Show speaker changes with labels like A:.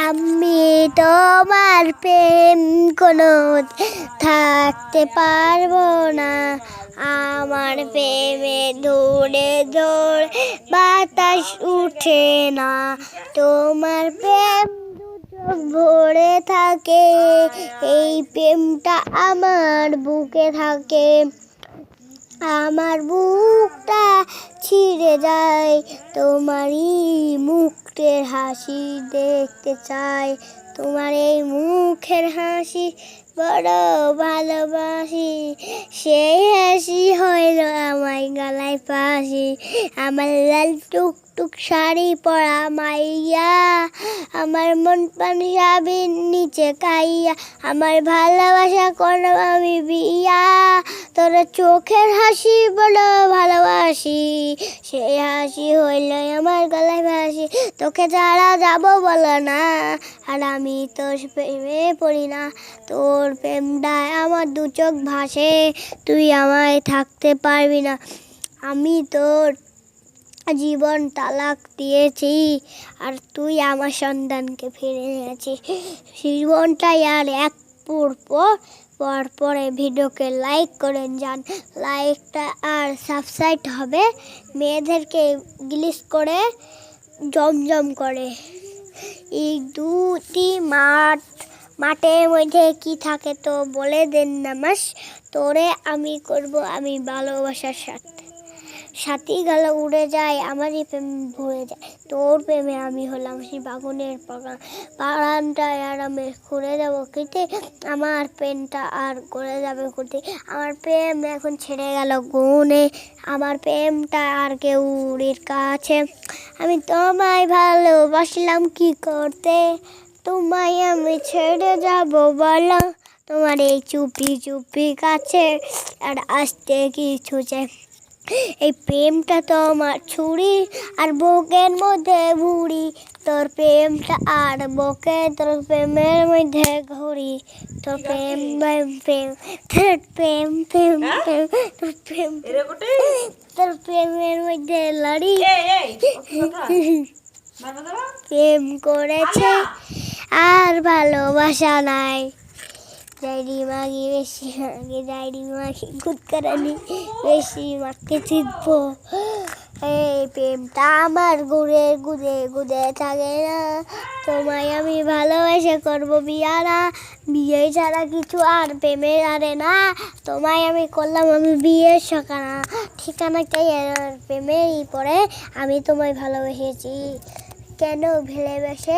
A: আমি তোমার প্রেম কোনো থাকতে পারবো না। আমার প্রেমে ধরে ধরে বাতাস উঠে না। তোমার প্রেম চোখ ভরে থাকে, এই প্রেমটা আমার বুকে থাকে। আমার বুকটা ছিঁড়ে যায়, তোমারই মুখের হাসি দেখতে চাই। তোমার এই মুখের হাসি বড় ভালোবাসি, সেই হাসি হইল আমার গলায় ফাঁসি। আমার লাল টুকটুক শাড়ি পরা মাইয়া, আমার মন প্রাণ সবই নিচে খাইয়া, আমার ভালোবাসা করো আমি বিয়া। তোর চোখের হাসি বড় ভালোবাসি, সেই হাসি হইল আমার গলায় ফাঁসি। তোকে ছাড়া যাবো বলো না, আর আমি তোর প্রেমে পড়ি না। তোর প্রেমটায় আমার দু চোখ ভাসে, তুই আমায় থাকতে পারবি না। আমি তোর জীবন তালাক দিয়েছি, আর তুই আমার সন্তানকে ফিরে নিয়েছিস। জীবনটাই আর এক পরে ভিডিওকে লাইক করে যান। লাইকটা আর সাবস্ক্রাইব হবে, মেয়েদেরকে গ্লিচ করে জমজম করে। এই দুটি মাঠের মধ্যে কি থাকে তো বলে দেন নামাস। তোরে আমি করব আমি ভালোবাসার সাথী গেল উড়ে যায়, আমারই প্রেম ভরে যায়। তোর প্রেমে আমি হলাম সেই বাগুনের পাড়ানটা আর আমি ঘুরে যাবো কেটে, আমার প্রেমটা আর করে যাবে ঘুরতে। আমার প্রেম এখন ছেড়ে গেল গুনে, আমার প্রেমটা আর কেউ উড়ির কাছে। আমি তোমায় ভালোবাসলাম কি করতে, তোমায় আমি ছেড়ে যাব বলো। তোমার এই চুপি চুপি কাছে আর আসতে কিছু চাই। এই প্রেমটা তো আমার ছুরি আর বুকের মধ্যে ভুড়ি, তোর প্রেমটা আর বুকে তোর প্রেমের মধ্যে ঘুরি। তোর প্রেম প্রেম তোর প্রেম প্রেম প্রেম তোর প্রেম তোর প্রেমের মধ্যে লড়ি। প্রেম করেছে আর ভালোবাসা নাই। ডায়েরি মাগি বেশি মাগি, ডায়েরি মাগি গুদকারানি বেশি মাকে চিনব। এই প্রেমটা আমার ঘুরে ঘুরে ঘুরে থাকে না। তোমায় আমি ভালোবেসে করবো বিয়া না, বিয়ে ছাড়া কিছু আর প্রেমের আরে না। তোমায় আমি করলাম আমি বিয়ের ঠিকানাটাই প্রেমেরই পরে। আমি তোমায় ভালোবেসেছি কেন ভালোবেসে